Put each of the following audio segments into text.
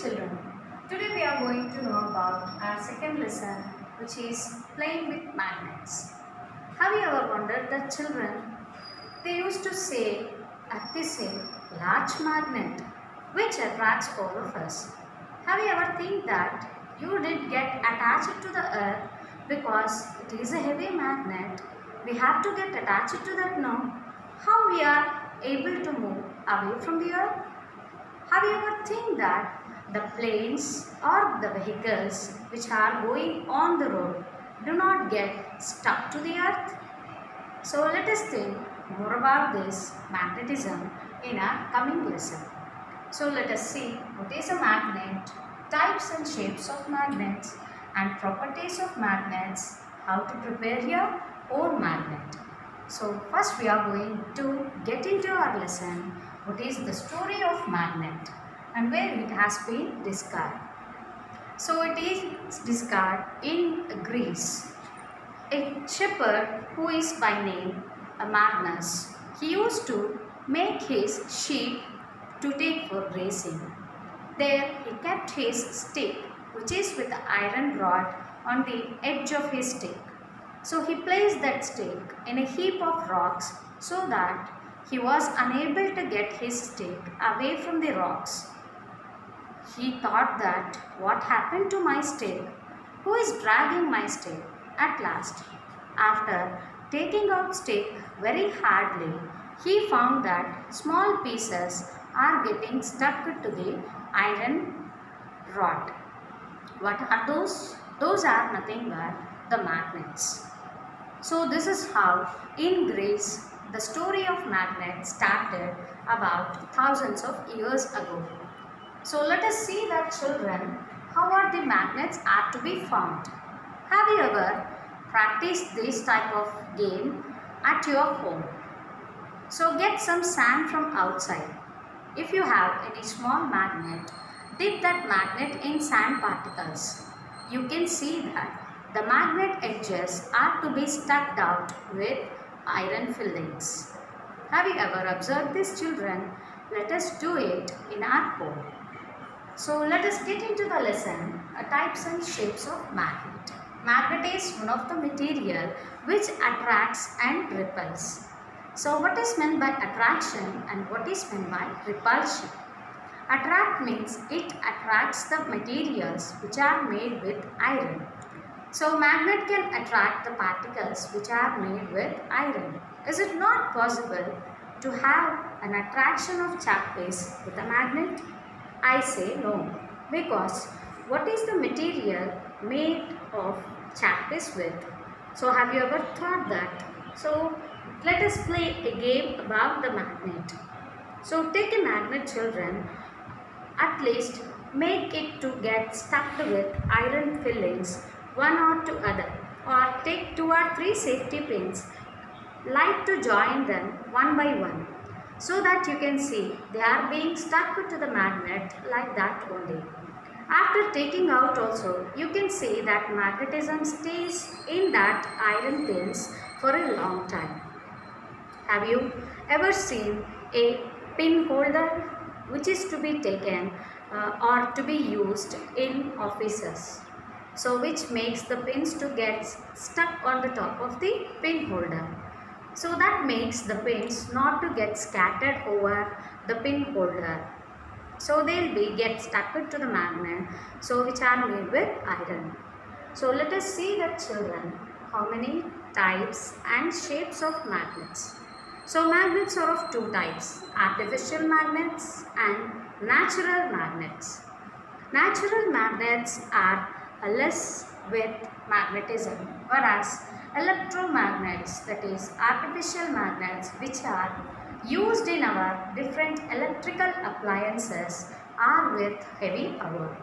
children. Today we are going to know about our second lesson, which is playing with magnets. Have you ever wondered that children, they used to say, large magnet which attracts all of us. Have you ever think that you did get attached to the earth because it is a heavy magnet? We have to get attached to that now. How we are able to move away from the earth? Have you ever think that the planes or the vehicles which are going on the road do not get stuck to the earth? So let us think more about this magnetism in our coming lesson. So let us see what is a magnet, types and shapes of magnets and properties of magnets, how to prepare your own magnet. So first we are going to get into our lesson, what is the story of magnet and where it has been discovered. So it is discovered in Greece. A shepherd who is by name Magnus, he used to make his sheep to take for grazing. There he kept his stick, which is with the iron rod on the edge of his stick. So he placed that stick in a heap of rocks so that he was unable to get his stick away from the rocks. He thought that, what happened to my stick? Who is dragging my stick? At last, after taking out stick very hardly, he found that small pieces are getting stuck to the iron rod. What are those? Those are nothing but the magnets. So this is how in Greece the story of magnets started about thousands of years ago. So let us see that children, how are the magnets are to be found. Have you ever practiced this type of game at your home? So get some sand from outside. If you have any small magnet, dip that magnet in sand particles. You can see that the magnet edges are to be stuck out with iron fillings. Have you ever observed this, children? Let us do it in our home. So let us get into the lesson, types and shapes of magnet. Magnet is one of the material which attracts and repels. So what is meant by attraction and what is meant by repulsion? Attract means it attracts the materials which are made with iron. So magnet can attract the particles which are made with iron. Is it not possible to have an attraction of chalkpiece with a magnet? I say no, because what is the material made of chalkpiece with? So have you ever thought that? So let us play a game about the magnet. So take a magnet, children, at least make it to get stuck with iron fillings one or two other, or take 2 or 3 safety pins, like to join them one by one, so that you can see they are being stuck to the magnet like that only. After taking out also, you can see that magnetism stays in that iron pins for a long time. Have you ever seen a pin holder which is to be taken or to be used in offices? So which makes the pins to get stuck on the top of the pin holder. So that makes the pins not to get scattered over the pin holder. So they'll be get stuck to the magnet, so which are made with iron. So let us see that, children, how many types and shapes of magnets. So magnets are of 2 types, artificial magnets and natural magnets. Natural magnets are less with magnetism, whereas electromagnets, that is artificial magnets which are used in our different electrical appliances, are with heavy power.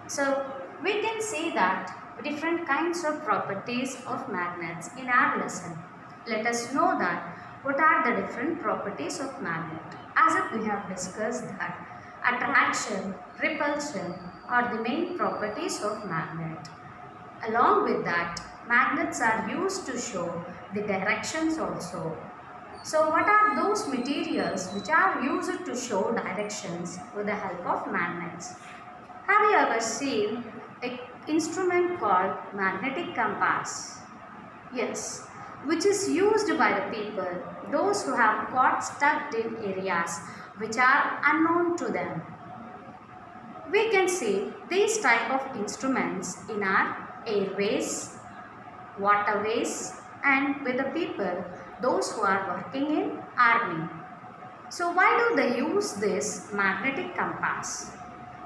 So we can see that different kinds of properties of magnets in our lesson. Let us know that what are the different properties of magnet. As if we have discussed that attraction, repulsion are the main properties of magnet. Along with that, magnets are used to show the directions also. So what are those materials which are used to show directions with the help of magnets? Have you ever seen an instrument called magnetic compass? Yes, which is used by the people, those who have got stuck in areas which are unknown to them. We can see these type of instruments in our airways, waterways, and with the people, those who are working in army. So why do they use this magnetic compass?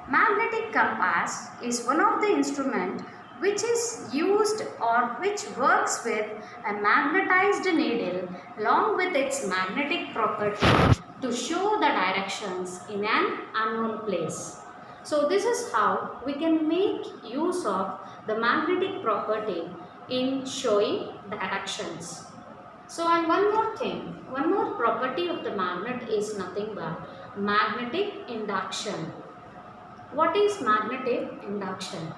Magnetic compass is one of the instrument which is used or which works with a magnetized needle along with its magnetic property to show the directions in an unknown place. So this is how we can make use of the magnetic property in showing directions. So and one more thing, one more property of the magnet is nothing but magnetic induction. What is magnetic induction?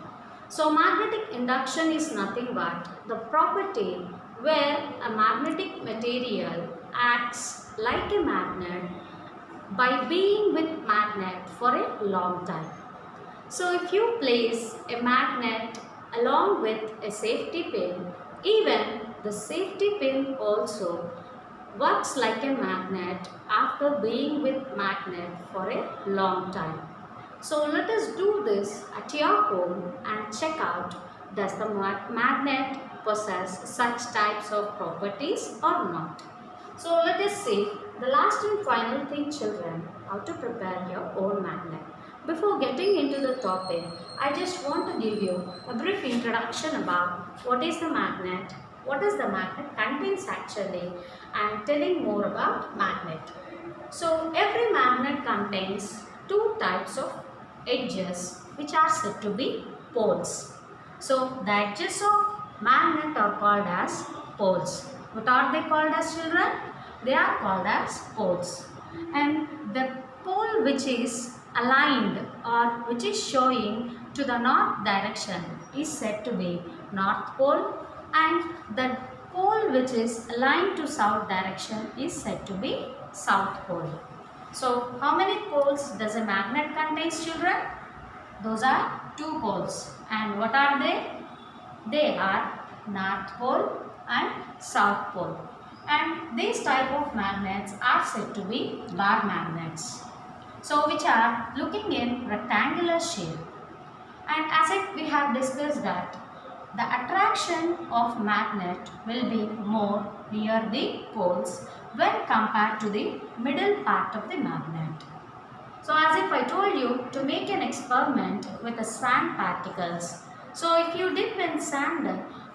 So magnetic induction is nothing but the property where a magnetic material acts like a magnet by being with magnet for a long time. So if you place a magnet along with a safety pin, even the safety pin also works like a magnet after being with magnet for a long time. So let us do this at your home and check out, does the magnet possess such types of properties or not. So let us see the last and final thing, children, how to prepare your own magnet. Before getting into the topic, I just want to give you a brief introduction about what is the magnet, what does the magnet contains actually, and telling more about magnet. So every magnet contains two types of edges which are said to be poles. So the edges of magnet are called as poles. What are they called as, children? They are called as poles. And the pole which is aligned or which is showing to the north direction is said to be north pole, and the pole which is aligned to south direction is said to be south pole. So how many poles does a magnet contains, children? Those are two poles. And what are they? They are north pole and south pole. And these type of magnets are said to be bar magnets. So which are looking in rectangular shape. And as we have discussed that the attraction of magnet will be more near the poles when compared to the middle part of the magnet. So as if I told you to make an experiment with the sand particles. So if you dip in sand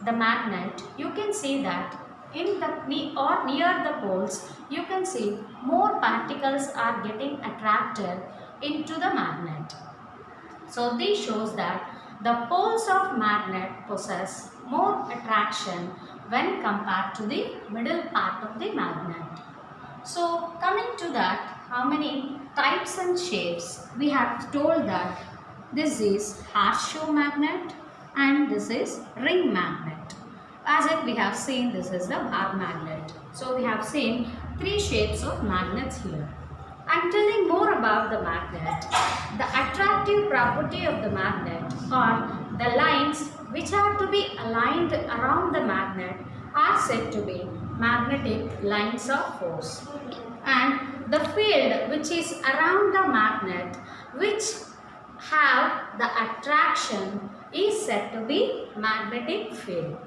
the magnet, you can see that in the or near the poles, you can see more particles are getting attracted into the magnet. So this shows that the poles of magnet possess more attraction when compared to the middle part of the magnet. So coming to that, how many types and shapes, we have told that this is horseshoe magnet and this is ring magnet. As if we have seen, this is the bar magnet. So we have seen three shapes of magnets here. I am telling more about the magnet. The attractive property of the magnet or the lines which are to be aligned around the magnet are said to be magnetic lines of force. And the field which is around the magnet which have the attraction is said to be magnetic field.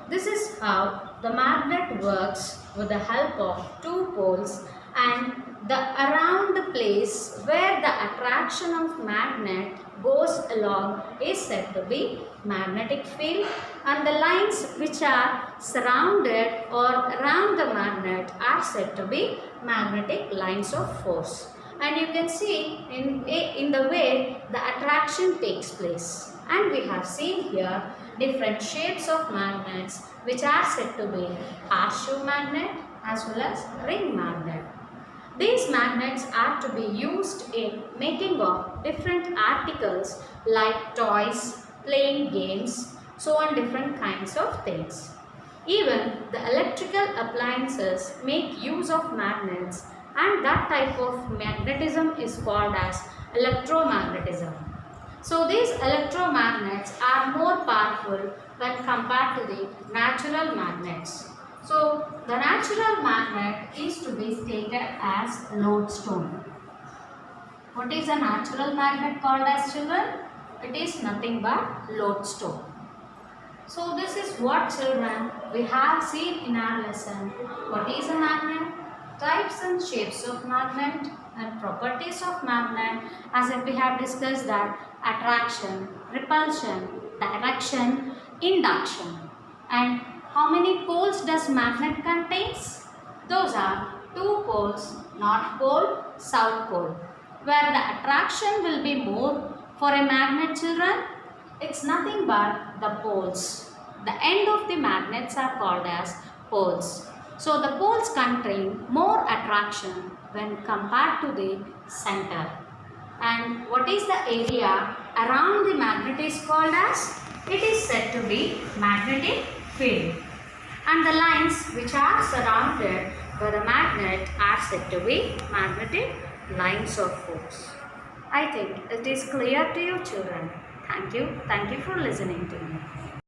This is how the magnet works with the help of two poles, and the around the place where the attraction of magnet goes along is said to be magnetic field, and the lines which are surrounded or around the magnet are said to be magnetic lines of force. And you can see in the way the attraction takes place. And we have seen here different shapes of magnets which are said to be horseshoe magnet as well as ring magnet. These magnets are to be used in making of different articles like toys, playing games, so on different kinds of things. Even the electrical appliances make use of magnets, and that type of magnetism is called as electromagnetism. So these electromagnets are more powerful when compared to the natural magnets. So the natural magnet is to be stated as lodestone. What is a natural magnet called as, children? It is nothing but lodestone. So this is what, children, we have seen in our lesson. What is a magnet? Types and shapes of magnet and properties of magnet, as if we have discussed that attraction, repulsion, direction, induction. And how many poles does magnet contains? Those are two poles, north pole, south pole. Where the attraction will be more for a magnet, children? It's nothing but the poles. The end of the magnets are called as poles. So the poles contain more attraction when compared to the center. And what is the area around the magnet is called as? It is said to be magnetic field. And the lines which are surrounded by the magnet are said to be magnetic lines of force. I think it is clear to you, children. Thank you. Thank you for listening to me.